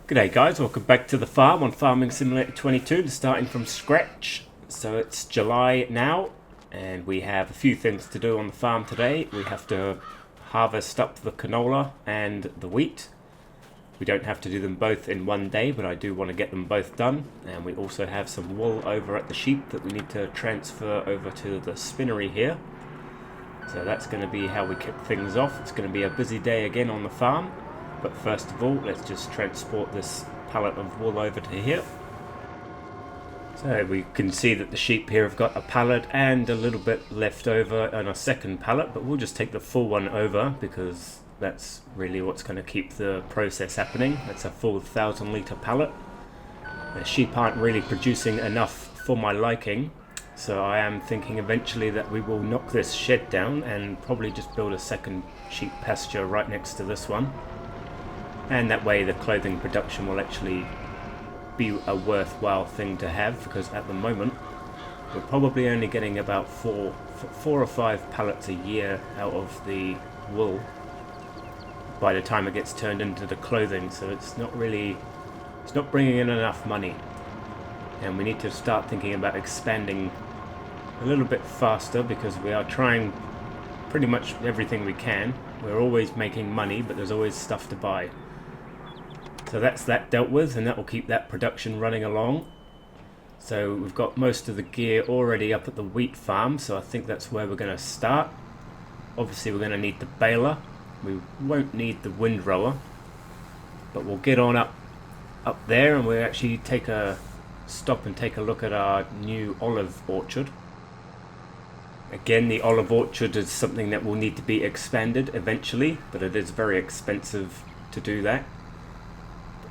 G'day guys, welcome back to the farm on Farming Simulator 22, starting from scratch. So it's July now, and we have a few things to do on the farm today. We have to harvest up the canola and the wheat. We don't have to do them both in one day, but I do want to get them both done. And we also have some wool over at the sheep that we need to transfer over to the spinnery here. So that's going to be how we kick things off. It's going to be a busy day again on the farm. But first of all, let's just transport this pallet of wool over to here. So we can see that the sheep here have got a pallet and a little bit left over on a second pallet, but we'll just take the full one over because that's really what's going to keep the process happening. That's a full 1,000-litre pallet. The sheep aren't really producing enough for my liking, so I am thinking eventually that we will knock this shed down and probably just build a second sheep pasture right next to this one. And that way the clothing production will actually be a worthwhile thing to have, because at the moment we're probably only getting about four or five pallets a year out of the wool by the time it gets turned into the clothing, so it's not bringing in enough money, and we need to start thinking about expanding a little bit faster, because we are trying pretty much everything we can. We're always making money, but there's always stuff to buy. So that's that dealt with, and that will keep that production running along. So we've got most of the gear already up at the wheat farm, so I think that's where we're going to start. Obviously we're going to need the baler. We won't need the windrower, but we'll get on up there, and we'll actually stop and take a look at our new olive orchard. Again, the olive orchard is something that will need to be expanded eventually, but it is very expensive to do that.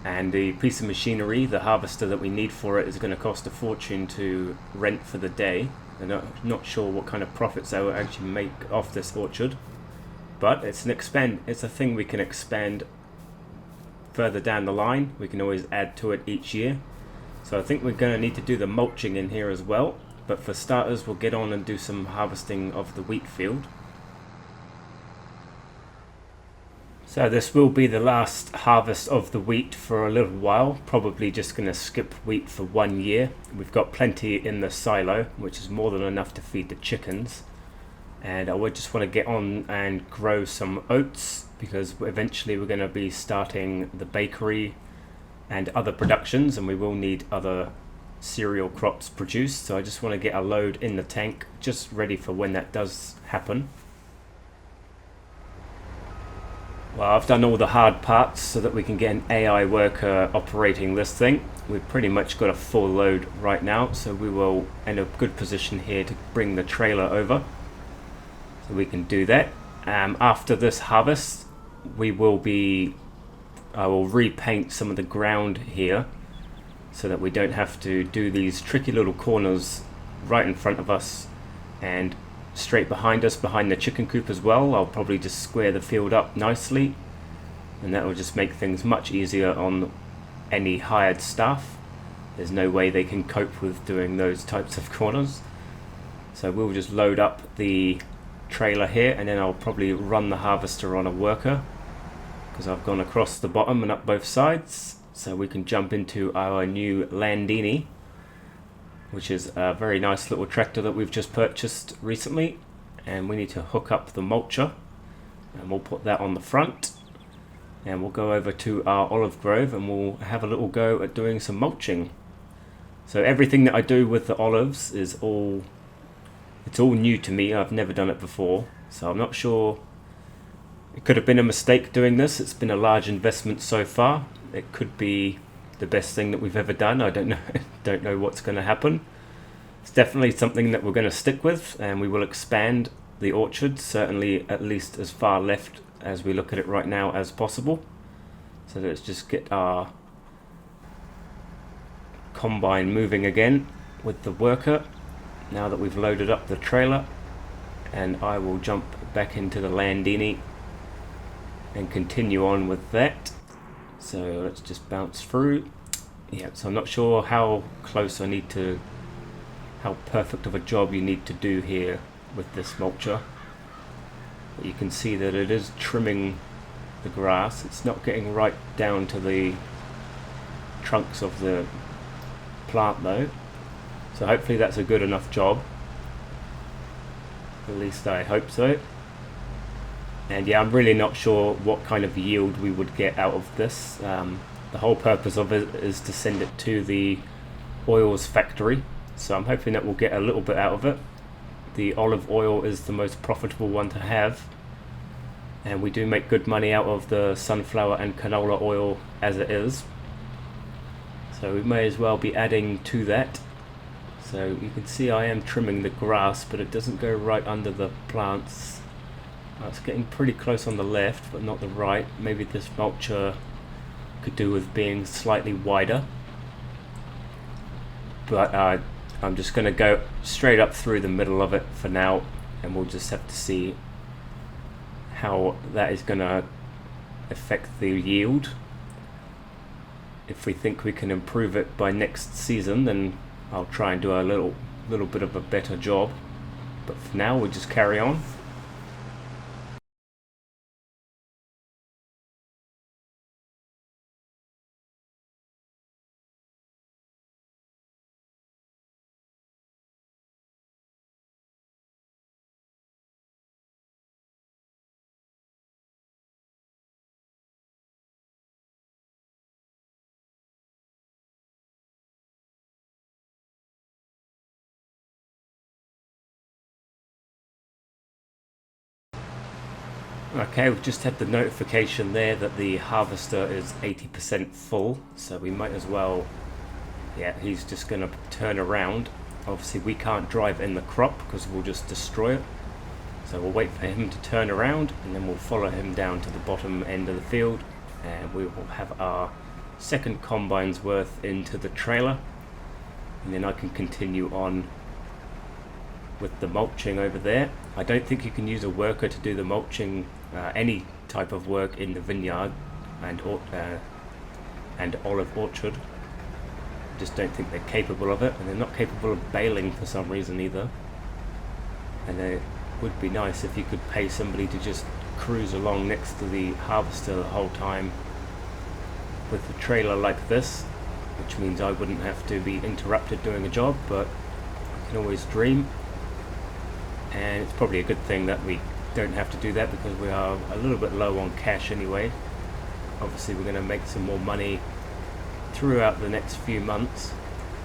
And the piece of machinery, the harvester that we need for it, is going to cost a fortune to rent for the day. I'm not sure what kind of profits they will actually make off this orchard, but it's a thing we can expand further down the line. We can always add to it each year. So I think we're going to need to do the mulching in here as well. But for starters, we'll get on and do some harvesting of the wheat field. So this will be the last harvest of the wheat for a little while. Probably just going to skip wheat for 1 year. We've got plenty in the silo, which is more than enough to feed the chickens. And I would just want to get on and grow some oats, because eventually we're going to be starting the bakery and other productions, and we will need other cereal crops produced. So I just want to get a load in the tank, just ready for when that does happen. Well, I've done all the hard parts so that we can get an AI worker operating this thing. We've pretty much got a full load right now, so we will in a good position here to bring the trailer over. So we can do that. After this harvest, I will repaint some of the ground here so that we don't have to do these tricky little corners right in front of us and straight behind us, behind the chicken coop as well. I'll probably just square the field up nicely, and that will just make things much easier on any hired staff. There's no way they can cope with doing those types of corners. So we'll just load up the trailer here, and then I'll probably run the harvester on a worker, because I've gone across the bottom and up both sides, so we can jump into our new Landini, which is a very nice little tractor that we've just purchased recently. And we need to hook up the mulcher, and we'll put that on the front, and we'll go over to our olive grove and we'll have a little go at doing some mulching. So everything that I do with the olives is all new to me. I've never done it before, so I'm not sure. It could have been a mistake doing this. It's been a large investment so far. It could be the best thing that we've ever done. I don't know what's going to happen. It's definitely something that we're going to stick with, and we will expand the orchard, certainly at least as far left as we look at it right now as possible. So let's just get our combine moving again with the worker now that we've loaded up the trailer, and I will jump back into the Landini and continue on with that. So let's just bounce through. Yeah, so I'm not sure how perfect of a job you need to do here with this mulcher. But you can see that it is trimming the grass. It's not getting right down to the trunks of the plant though, so hopefully that's a good enough job. At least I hope so. And yeah, I'm really not sure what kind of yield we would get out of this. The whole purpose of it is to send it to the oils factory, so I'm hoping that we'll get a little bit out of it. The olive oil is the most profitable one to have, and we do make good money out of the sunflower and canola oil as it is, so we may as well be adding to that. So you can see I am trimming the grass, but it doesn't go right under the plants. It's getting pretty close on the left, but not the right. Maybe this mulcher could do with being slightly wider. But I'm just going to go straight up through the middle of it for now, and we'll just have to see how that is going to affect the yield. If we think we can improve it by next season, then I'll try and do a little bit of a better job. But for now, we'll just carry on. Okay, we've just had the notification there that the harvester is 80% full, so we might as well, yeah, he's just going to turn around. Obviously we can't drive in the crop because we'll just destroy it, so we'll wait for him to turn around and then we'll follow him down to the bottom end of the field, and we will have our second combine's worth into the trailer, and then I can continue on with the mulching over there. I don't think you can use a worker to do the mulching, any type of work in the vineyard and olive orchard. I just don't think they're capable of it, and they're not capable of baling for some reason either. And it would be nice if you could pay somebody to just cruise along next to the harvester the whole time with the trailer like this, which means I wouldn't have to be interrupted doing a job, but I can always dream. And it's probably a good thing that we don't have to do that, because we are a little bit low on cash anyway. Obviously we're going to make some more money throughout the next few months,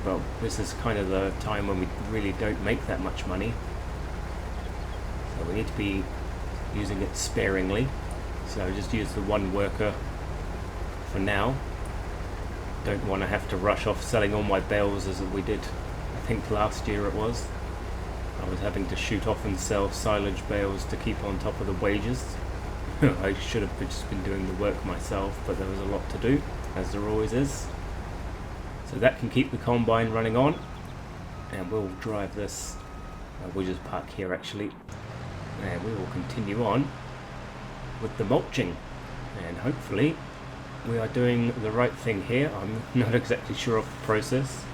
but this is kind of the time when we really don't make that much money, so we need to be using it sparingly. So I just use the one worker for now. Don't want to have to rush off selling all my bales as we did, I think last year it was. I was having to shoot off and sell silage bales to keep on top of the wages. I should have just been doing the work myself, but there was a lot to do, as there always is. So that can keep the combine running on, and we'll drive this. We'll just park here actually, and we will continue on with the mulching, and hopefully we are doing the right thing here. I'm not exactly sure of the process.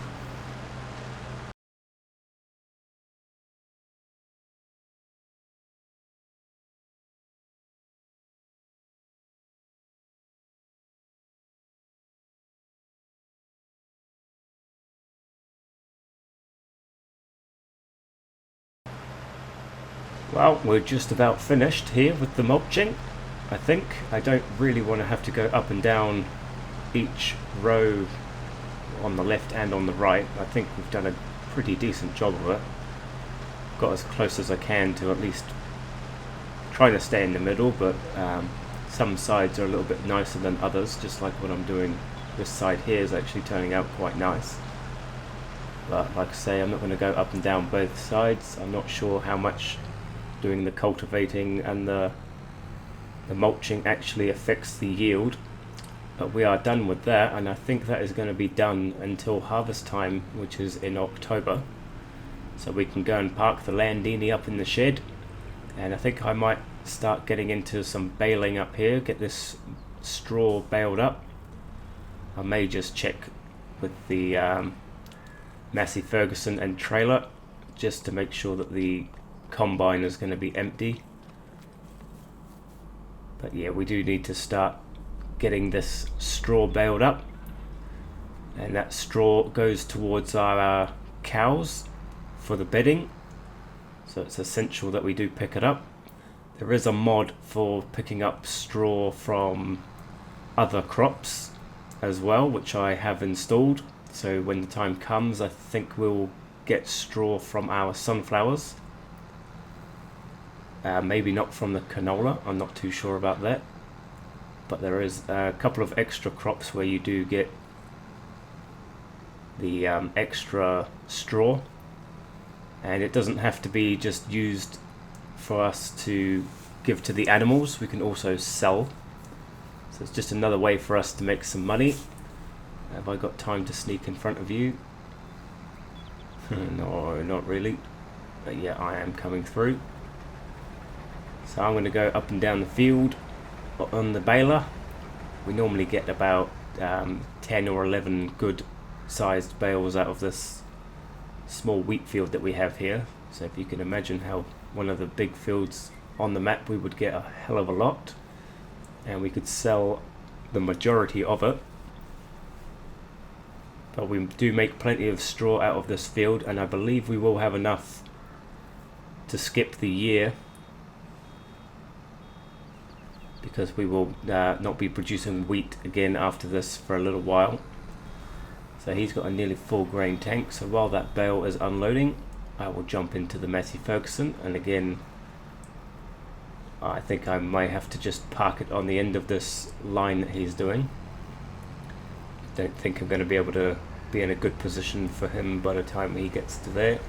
Well, we're just about finished here with the mulching, I think. I don't really want to have to go up and down each row on the left and on the right. I think we've done a pretty decent job of it. Got as close as I can to at least try to stay in the middle, but some sides are a little bit nicer than others, just like what I'm doing. This side here is actually turning out quite nice. But like I say, I'm not going to go up and down both sides. I'm not sure how much doing the cultivating and the mulching actually affects the yield, but we are done with that, and I think that is going to be done until harvest time, which is in October. So we can go and park the Landini up in the shed, and I think I might start getting into some baling up here, get this straw baled up. I may just check with the Massey Ferguson and trailer just to make sure that the combine is going to be empty. But yeah, we do need to start getting this straw baled up, and that straw goes towards our cows for the bedding, so it's essential that we do pick it up. There is a mod for picking up straw from other crops as well, which I have installed, so when the time comes I think we'll get straw from our sunflowers. Maybe not from the canola, I'm not too sure about that, but there is a couple of extra crops where you do get the extra straw, and it doesn't have to be just used for us to give to the animals, we can also sell, so it's just another way for us to make some money. Have I got time to sneak in front of you? No, not really, but yeah, I am coming through. So I'm going to go up and down the field on the baler. We normally get about 10 or 11 good sized bales out of this small wheat field that we have here. So if you can imagine how one of the big fields on the map, we would get a hell of a lot, and we could sell the majority of it. But we do make plenty of straw out of this field, and I believe we will have enough to skip the year, because we will not be producing wheat again after this for a little while. So he's got a nearly full grain tank, so while that bale is unloading I will jump into the Massey Ferguson, and again I think I might have to just park it on the end of this line that he's doing. Don't think I'm going to be able to be in a good position for him by the time he gets to there,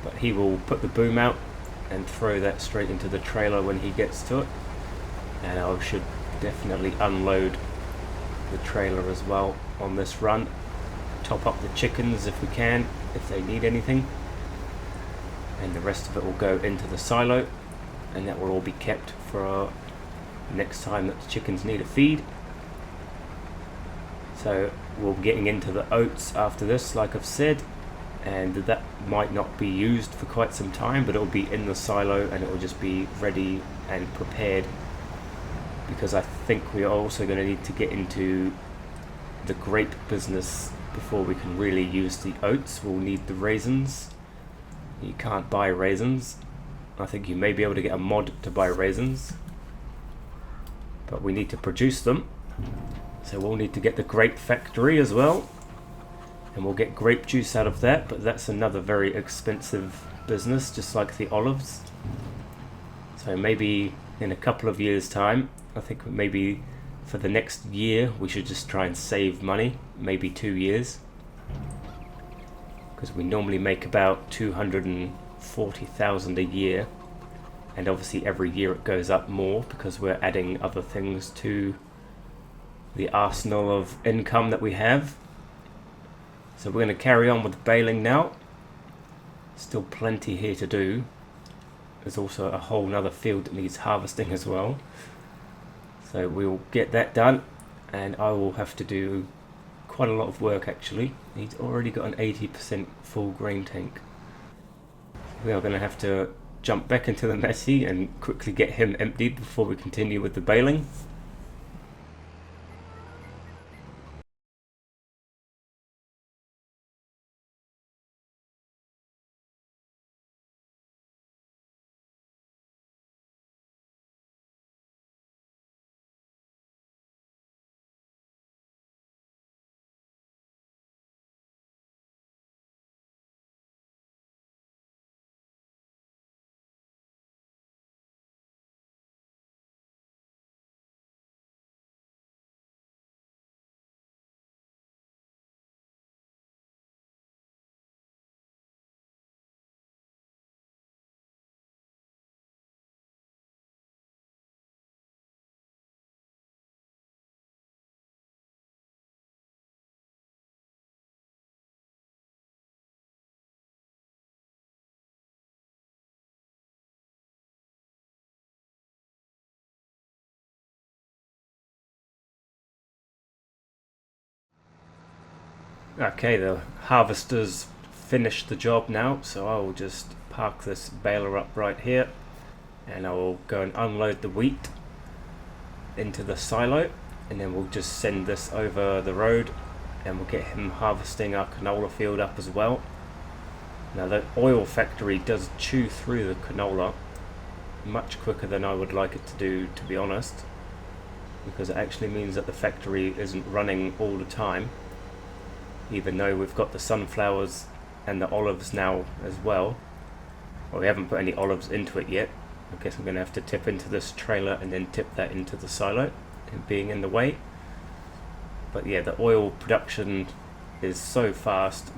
but he will put the boom out and throw that straight into the trailer when he gets to it, and I should definitely unload the trailer as well on this run, top up the chickens if we can, if they need anything, and the rest of it will go into the silo, and that will all be kept for next time that the chickens need a feed. So we're getting into the oats after this, like I've said, and that might not be used for quite some time, but it will be in the silo and it will just be ready and prepared, because I think we are also going to need to get into the grape business before we can really use the oats. We'll need the raisins. You can't buy raisins. I think you may be able to get a mod to buy raisins, but we need to produce them. So we'll need to get the grape factory as well, and we'll get grape juice out of that, but that's another very expensive business, just like the olives. So maybe in a couple of years' time, I think maybe for the next year we should just try and save money, maybe 2 years, because we normally make about 240,000 a year, and obviously every year it goes up more because we're adding other things to the arsenal of income that we have. So we're going to carry on with baling now. Still plenty here to do. There's also a whole nother field that needs harvesting as well, so we'll get that done, and I will have to do quite a lot of work actually. He's already got an 80% full grain tank. We are going to have to jump back into the Massey and quickly get him emptied before we continue with the baling. Okay, the harvester's finished the job now, so I will just park this baler up right here, and I will go and unload the wheat into the silo, and then we'll just send this over the road and we'll get him harvesting our canola field up as well. Now the oil factory does chew through the canola much quicker than I would like it to do, to be honest, because it actually means that the factory isn't running all the time, even though we've got the sunflowers and the olives now as well. Well, we haven't put any olives into it yet. I guess I'm going to have to tip into this trailer and then tip that into the silo, and being in the way. But yeah, the oil production is so fast,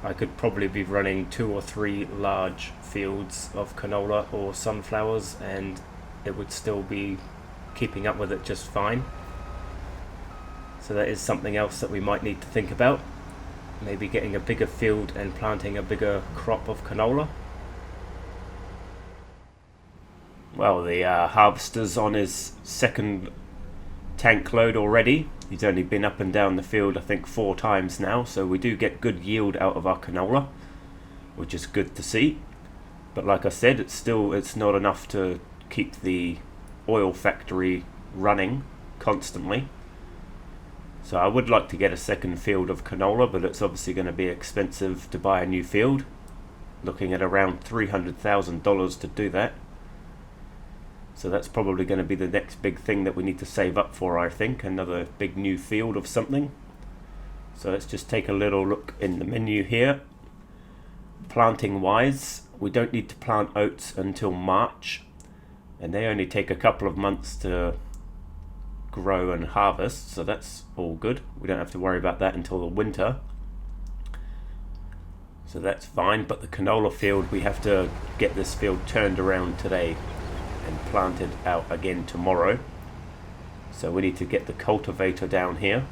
I could probably be running 2 or 3 large fields of canola or sunflowers and it would still be keeping up with it just fine. So that is something else that we might need to think about. Maybe getting a bigger field and planting a bigger crop of canola. Well, the harvester's on his second tank load already. He's only been up and down the field I think 4 times now, so we do get good yield out of our canola, which is good to see. But like I said, it's not enough to keep the oil factory running constantly. So I would like to get a second field of canola, but it's obviously going to be expensive to buy a new field, looking at around $300,000 to do that. So that's probably going to be the next big thing that we need to save up for, I think, another big new field of something. So let's just take a little look in the menu here. Planting wise, we don't need to plant oats until March, and they only take a couple of months to grow and harvest, so that's all good. We don't have to worry about that until the winter, so that's fine. But the canola field, we have to get this field turned around today and planted out again tomorrow. So we need to get the cultivator down here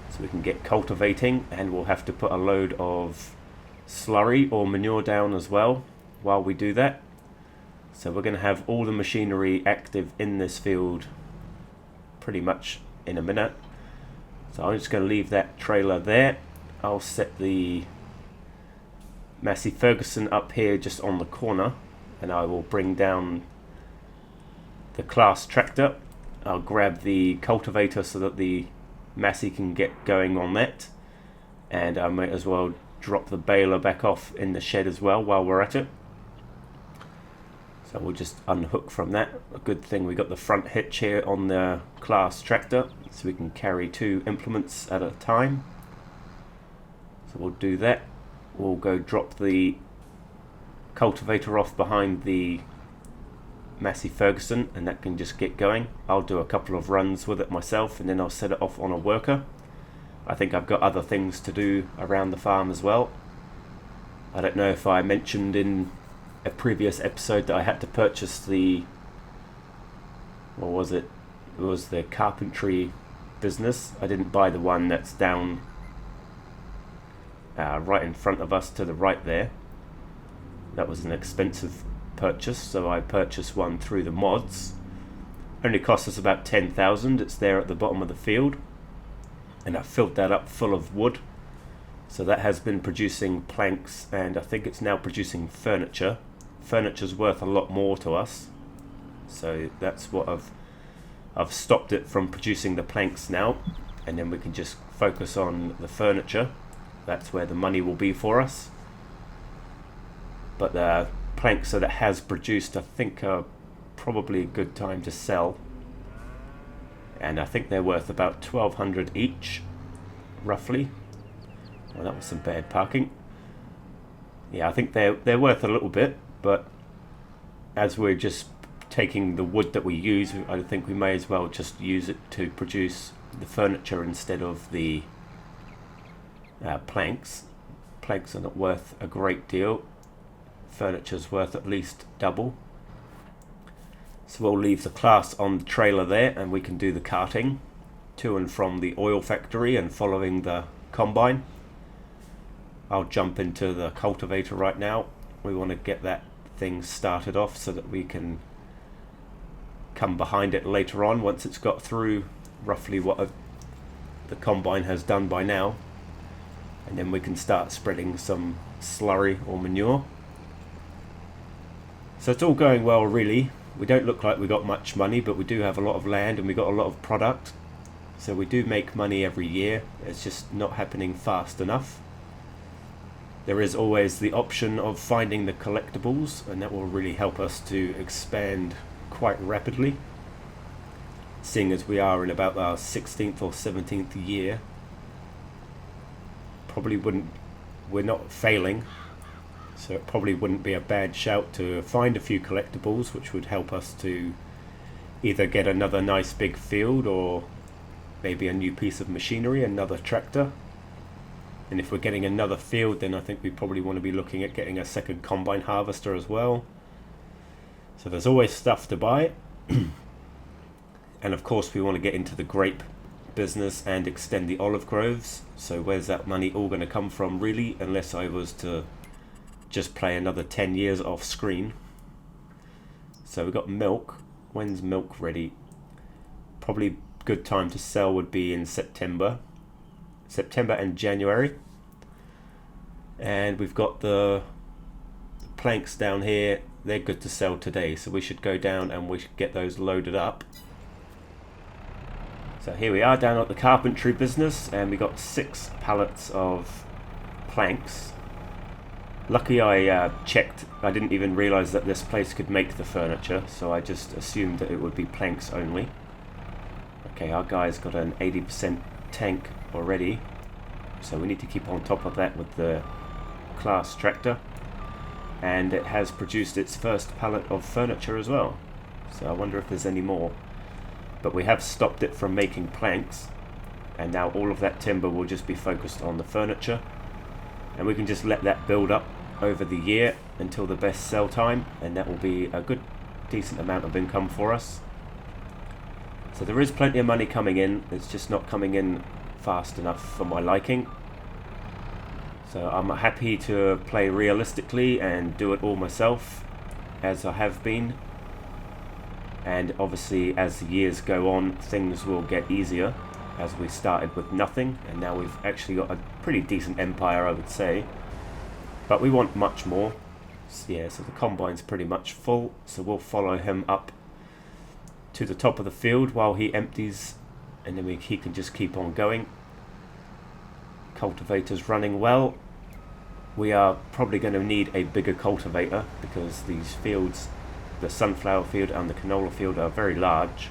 so we can get cultivating, and we'll have to put a load of slurry or manure down as well while we do that. So we're going to have all the machinery active in this field pretty much in a minute. So I'm just going to leave that trailer there. I'll set the Massey Ferguson up here just on the corner, and I will bring down the class tractor. I'll grab the cultivator so that the Massey can get going on that, and I might as well drop the baler back off in the shed as well while we're at it. So we'll just unhook from that. A good thing we got the front hitch here on the class tractor, so we can carry 2 implements at a time. So we'll do that. We'll go drop the cultivator off behind the Massey Ferguson, and that can just get going. I'll do a couple of runs with it myself, and then I'll set it off on a worker. I think I've got other things to do around the farm as well. I don't know if I mentioned in a previous episode that I had to purchase the, what was it? It was the carpentry business. I didn't buy the one that's down right in front of us to the right there. That was an expensive purchase, so I purchased one through the mods. Only cost us about 10,000. It's there at the bottom of the field, and I filled that up full of wood. So that has been producing planks, and I think it's now producing furniture. Furniture's worth a lot more to us, so that's what I've stopped it from producing the planks now, and then we can just focus on the furniture. That's where the money will be for us. But the planks that it has produced, I think, are probably a good time to sell, and I think they're worth about 1,200 each, roughly. Well, that was some bad parking. Yeah, I think they're worth a little bit, but as we're just taking the wood that we use, I think we may as well just use it to produce the furniture instead of the planks. Planks are not worth a great deal. Furniture's worth at least double. So we'll leave the class on the trailer there, and we can do the carting to and from the oil factory and following the combine. I'll jump into the cultivator right now. We want to get that thing started off so that we can come behind it later on once it's got through roughly what the combine has done by now, and then we can start spreading some slurry or manure. So it's all going well, really. We don't look like we got much money, but we do have a lot of land and we got a lot of product. So we do make money every year, it's just not happening fast enough. There is always the option of finding the collectibles, and that will really help us to expand quite rapidly. Seeing as we are in about our 16th or 17th year, we're not failing, so it probably wouldn't be a bad shout to find a few collectibles, which would help us to either get another nice big field or maybe a new piece of machinery, another tractor. And if we're getting another field, then I think we probably want to be looking at getting a second combine harvester as well. So there's always stuff to buy. And of course we want to get into the grape business and extend the olive groves. So where's that money all going to come from really, unless I was to just play another 10 years off screen. So we've got milk. When's milk ready? Probably good time to sell would be in September and January. And we've got the planks down here, they're good to sell today, so we should go down and we should get those loaded up. So here we are down at the carpentry business, and we got 6 pallets of planks. Lucky I checked, I didn't even realize that this place could make the furniture, so I just assumed that it would be planks only. Okay, our guy's got an 80% tank already, so we need to keep on top of that with the class tractor. And it has produced its first pallet of furniture as well, so I wonder if there's any more. But we have stopped it from making planks, and now all of that timber will just be focused on the furniture, and we can just let that build up over the year until the best sell time, and that will be a good decent amount of income for us. So there is plenty of money coming in, it's just not coming in fast enough for my liking. So I'm happy to play realistically and do it all myself, as I have been. And obviously as the years go on, things will get easier, as we started with nothing and now we've actually got a pretty decent empire, I would say. But we want much more. So yeah, so the combine's pretty much full, so we'll follow him up to the top of the field while he empties, and then he can just keep on going. Cultivator's running well. We are probably going to need a bigger cultivator because these fields, the sunflower field and the canola field, are very large,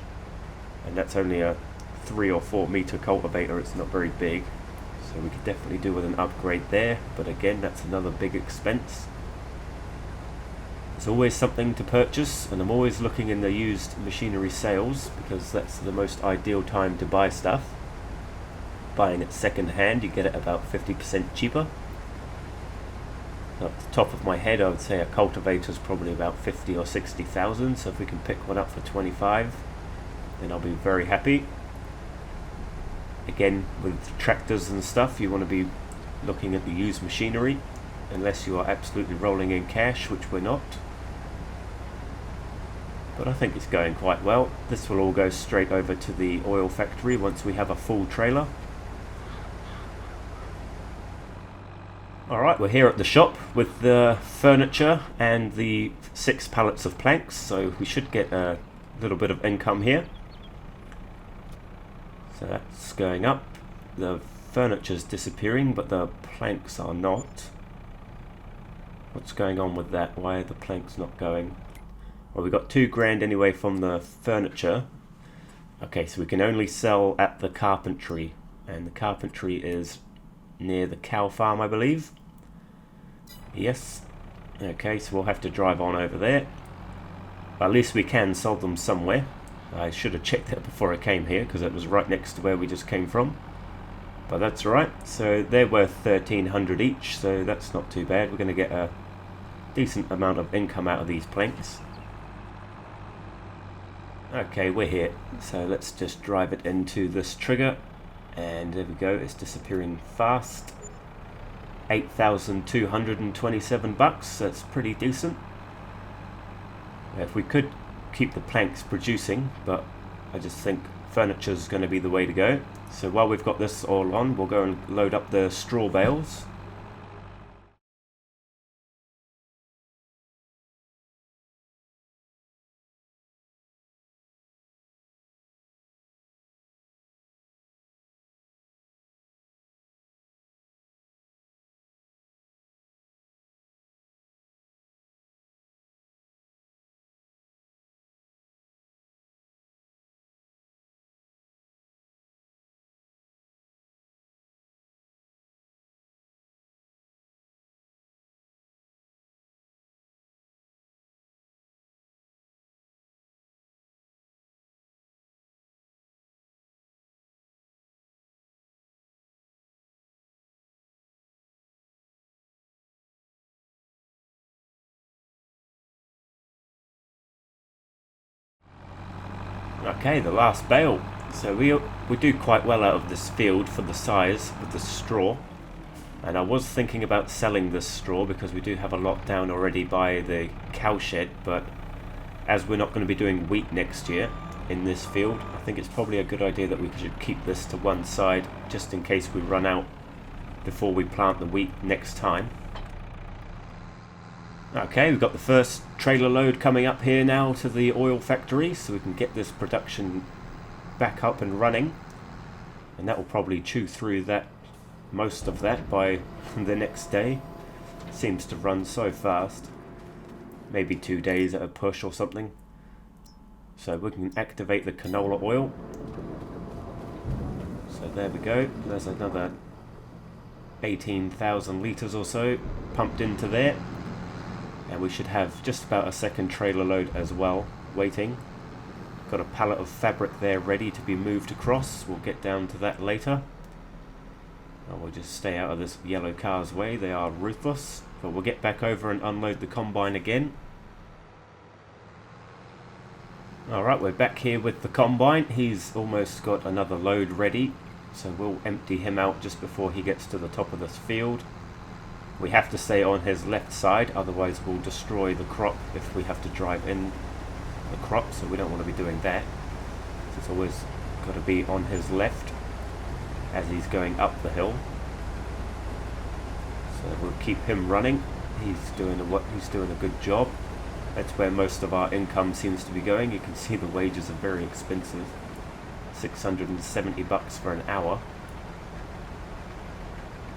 and that's only a 3 or 4 meter cultivator. It's not very big, so we could definitely do with an upgrade there, but again that's another big expense. There's always something to purchase, and I'm always looking in the used machinery sales because that's the most ideal time to buy stuff. Buying it second hand, you get it about 50% cheaper. Off the top of my head, I would say a cultivator is probably about 50 or 60,000, so if we can pick one up for 25, then I'll be very happy. Again, with tractors and stuff, you want to be looking at the used machinery, unless you are absolutely rolling in cash, which we're not. But I think it's going quite well. This will all go straight over to the oil factory once we have a full trailer. Alright, we're here at the shop with the furniture and the 6 pallets of planks, so we should get a little bit of income here. So that's going up. The furniture's disappearing, but the planks are not. What's going on with that? Why are the planks not going? Well, we got $2,000 anyway from the furniture. Okay, so we can only sell at the carpentry, and the carpentry is near the cow farm, I believe. Yes. Okay, so we'll have to drive on over there. But at least we can sell them somewhere. I should have checked that before I came here, because it was right next to where we just came from. But that's alright. So they're worth $1,300 each, so that's not too bad. We're going to get a decent amount of income out of these planks. Okay, we're here. So let's just drive it into this trigger. And there we go, it's disappearing fast. 8,227 bucks, that's pretty decent. If we could keep the planks producing, but I just think furniture's going to be the way to go. So while we've got this all on, we'll go and load up the straw bales. Okay, the last bale. So we do quite well out of this field for the size with the straw. And I was thinking about selling this straw because we do have a lot down already by the cowshed, but as we're not going to be doing wheat next year in this field, I think it's probably a good idea that we should keep this to one side just in case we run out before we plant the wheat next time. Okay, we've got the first trailer load coming up here now to the oil factory, so we can get this production back up and running, and that will probably chew through that most of that by the next day. Seems to run so fast, maybe 2 days at a push or something. So we can activate the canola oil. So there we go, there's another 18,000 litres or so pumped into there, and we should have just about a second trailer load as well waiting. Got a pallet of fabric there ready to be moved across. We'll get down to that later. And we'll just stay out of this yellow car's way, they are ruthless. But we'll get back over and unload the combine again. Alright, we're back here with the combine. He's almost got another load ready, so we'll empty him out just before he gets to the top of this field. We have to stay on his left side, otherwise we'll destroy the crop if we have to drive in the crop, so we don't want to be doing that. So it's always got to be on his left as he's going up the hill. So we'll keep him running. He's doing a good job. That's where most of our income seems to be going. You can see the wages are very expensive. $670 for an hour.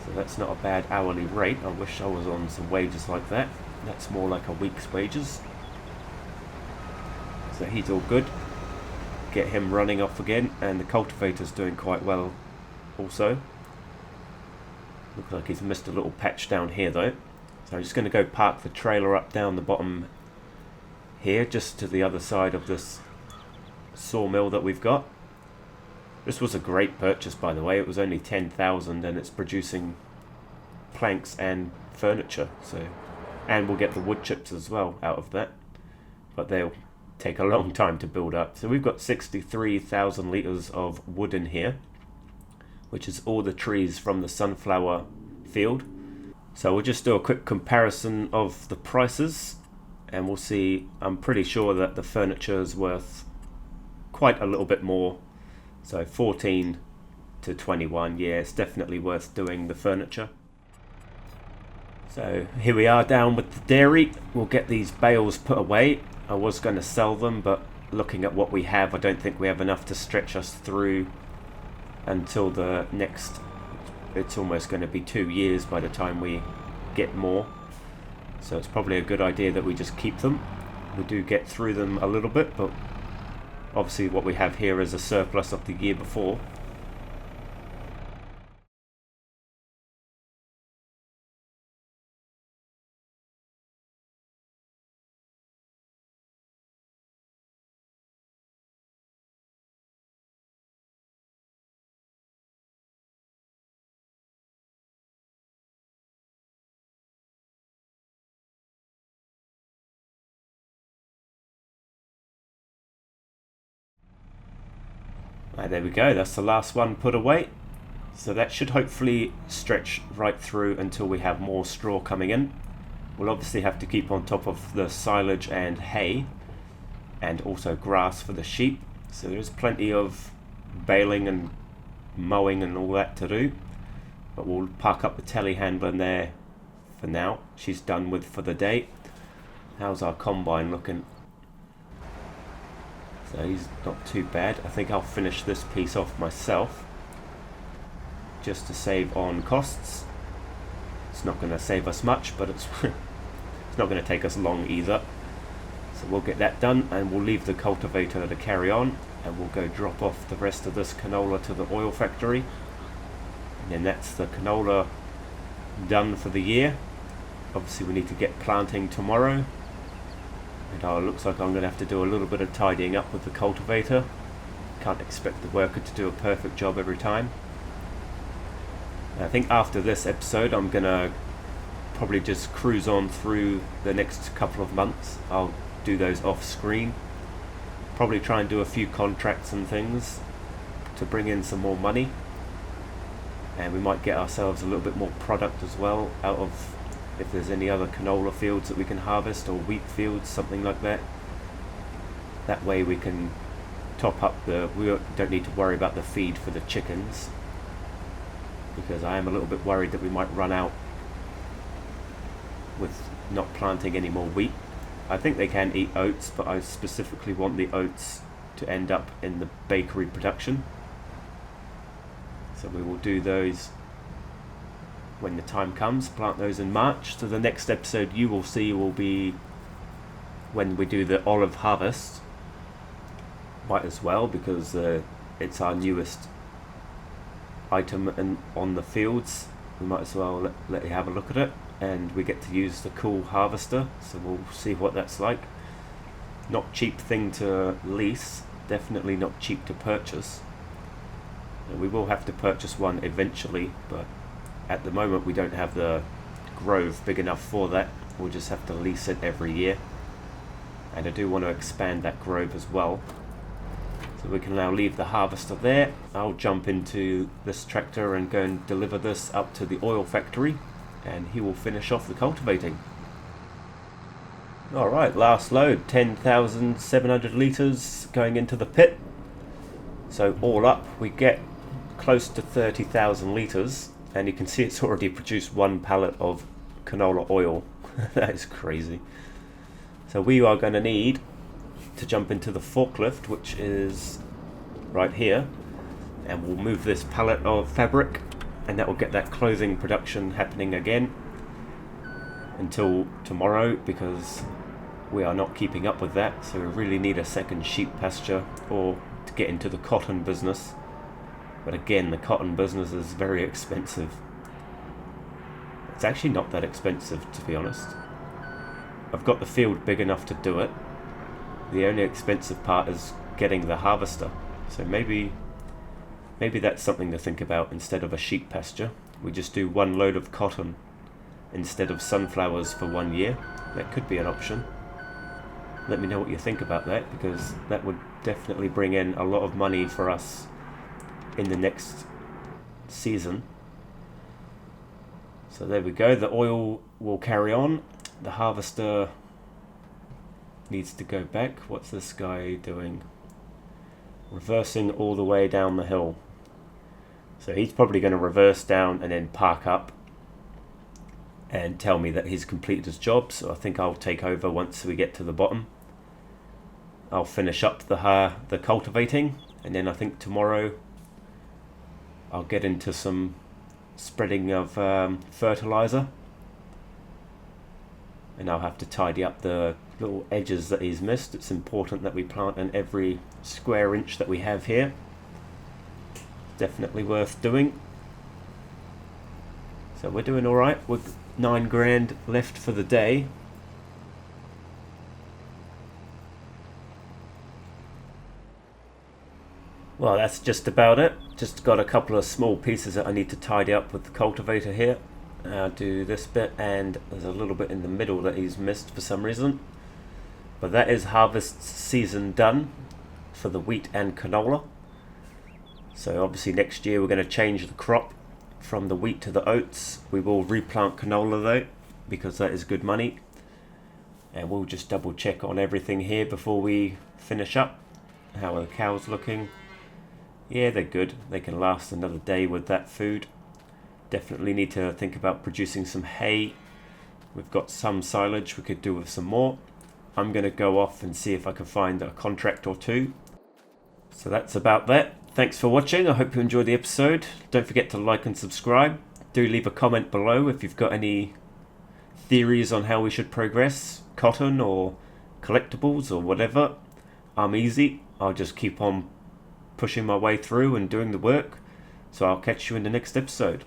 So that's not a bad hourly rate. I wish I was on some wages like that. That's more like a week's wages. So he's all good. Get him running off again, and the cultivator's doing quite well also. Looks like he's missed a little patch down here though. So I'm just going to go park the trailer up down the bottom here, just to the other side of this sawmill that we've got. This was a great purchase, by the way. It was only 10,000 and it's producing planks and furniture. And we'll get the wood chips as well out of that. But they'll take a long time to build up. So we've got 63,000 litres of wood in here, which is all the trees from the sunflower field. So we'll just do a quick comparison of the prices and we'll see. I'm pretty sure that the furniture is worth quite a little bit more. So 14 to 21, yeah, it's definitely worth doing the furniture. So here we are down with the dairy. We'll get these bales put away. I was going to sell them, but looking at what we have, I don't think we have enough to stretch us through until the next, it's almost going to be 2 years by the time we get more. So it's probably a good idea that we just keep them. We do get through them a little bit, but obviously what we have here is a surplus of the year before. There we go, that's the last one put away. So that should hopefully stretch right through until we have more straw coming in. We'll obviously have to keep on top of the silage and hay, and also grass for the sheep. So there's plenty of baling and mowing and all that to do. But we'll park up the telehandler in there for now. She's done with for the day. How's our combine looking? So he's not too bad. I think I'll finish this piece off myself, just to save on costs. It's not going to save us much, but it's it's not going to take us long either. So we'll get that done, and we'll leave the cultivator to carry on, and we'll go drop off the rest of this canola to the oil factory. And then that's the canola done for the year. Obviously we need to get planting tomorrow. And it looks like I'm going to have to do a little bit of tidying up with the cultivator. Can't expect the worker to do a perfect job every time. And I think after this episode I'm going to probably just cruise on through the next couple of months. I'll do those off screen. probably try and do a few contracts and things to bring in some more money, and we might get ourselves a little bit more product as well out of, if there's any other canola fields that we can harvest, or wheat fields, something like that. That way we can top up we don't need to worry about the feed for the chickens, because I am a little bit worried that we might run out with not planting any more wheat. I think they can eat oats, but I specifically want the oats to end up in the bakery production. So we will do those when the time comes, plant those in March. So the next episode you will see will be when we do the olive harvest. Might as well, because it's our newest item on the fields. We might as well let you have a look at it, and we get to use the cool harvester, so we'll see what that's like. Not cheap thing to lease, definitely not cheap to purchase. And we will have to purchase one eventually, but at the moment we don't have the grove big enough for that. We'll just have to lease it every year, and I do want to expand that grove as well. So we can now leave the harvester there. I'll jump into this tractor and go and deliver this up to the oil factory, and he will finish off the cultivating. Alright, last load, 10,700 litres going into the pit. So all up we get close to 30,000 litres, and you can see it's already produced one pallet of canola oil. That is crazy. So we are going to need to jump into the forklift, which is right here, and we'll move this pallet of fabric, and that will get that clothing production happening again until tomorrow, because we are not keeping up with that. So we really need a second sheep pasture, or to get into the cotton business. But again, the cotton business is very expensive. It's actually not that expensive, to be honest. I've got the field big enough to do it. The only expensive part is getting the harvester. So maybe that's something to think about. Instead of a sheep pasture, we just do one load of cotton instead of sunflowers for 1 year. That could be an option. Let me know what you think about that, because that would definitely bring in a lot of money for us in the next season. So there we go, the oil will carry on. The harvester needs to go back. What's this guy doing? Reversing all the way down the hill. So he's probably going to reverse down and then park up and tell me that he's completed his job. So I think I'll take over once we get to the bottom. I'll finish up the cultivating, and then I think tomorrow I'll get into some spreading of fertilizer, and I'll have to tidy up the little edges that he's missed. It's important that we plant in every square inch that we have here. Definitely worth doing. So we're doing alright with 9 grand left for the day. Well, that's just about it. Just got a couple of small pieces that I need to tidy up with the cultivator here. I'll do this bit, and there's a little bit in the middle that he's missed for some reason. But that is harvest season done for the wheat and canola. So obviously next year we're going to change the crop from the wheat to the oats. We will replant canola though, because that is good money. And we'll just double check on everything here before we finish up. How are the cows looking? Yeah, they're good. They can last another day with that food. Definitely need to think about producing some hay. We've got some silage, we could do with some more. I'm going to go off and see if I can find a contract or two. So that's about that. Thanks for watching. I hope you enjoyed the episode. Don't forget to like and subscribe. Do leave a comment below if you've got any theories on how we should progress, cotton or collectibles or whatever. I'm easy. I'll just keep on pushing my way through and doing the work. So I'll catch you in the next episode.